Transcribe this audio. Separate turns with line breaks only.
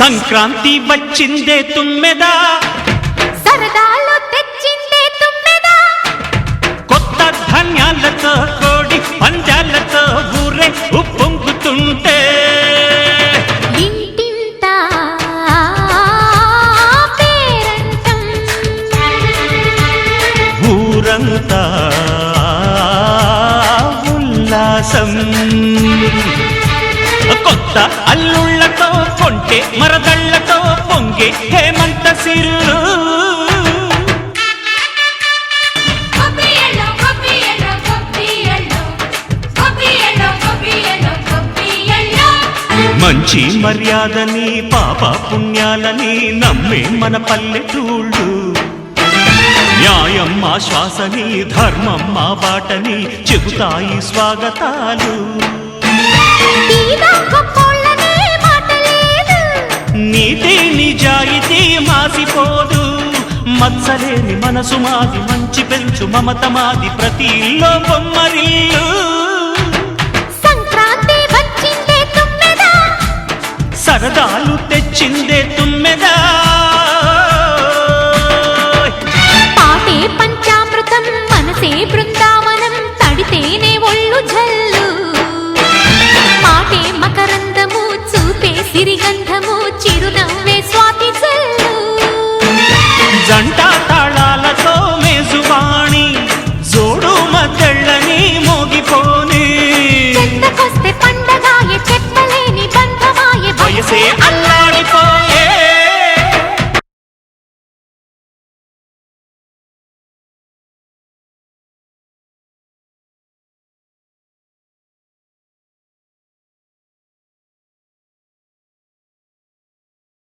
సంక్రాంతి వచ్చిందే తుమ్మెదా,
సరదాలు తెచ్చిందే తుమ్మెదా,
కొత్త ధాన్యాలతో కోడి పంజాలతో ఊరే ఉప్పొంగుతుంటే
ఇంటింటా పేరంటం,
ఊరంతా ఉల్లాసం. కొత్త అల్లుళ్లతో కొంటే మరదళ్లతో పొంగే హేమంత సిరులు. మంచి మర్యాదని పాప పుణ్యాలని నమ్మే మన పల్లెటూళ్ళు, న్యాయం మా శ్వాసని ధర్మం మా బాటని చెబుతాయి స్వాగతాలు. నీతి నిజాయితీ మాసిపోదు, మత్సలేని మనసు మాది, మంచి పెంచు మమత మాది, ప్రతి ఇల్లో బొమ్మరిల్లు.
సంక్రాంతి వచ్చిందే తుమ్మెదా,
సరదాలు తెచ్చిందే తుమ్మెదా,
పాటే పంచామృతం మనసే బృందావనం, తడితేనే ఒళ్ళు జల్లు, మాటే మకరందము చూపే సిరిగంధము, చిరునవ్వే స్వాతి జల్లు.
జంట తాళాలతో మేజువాణి జోడు మద్దళ్ళని మోగిపోని,
చెత్తకొస్తే పండగాయే చెప్పలేని బంధమాయే,
వయసే అల్ల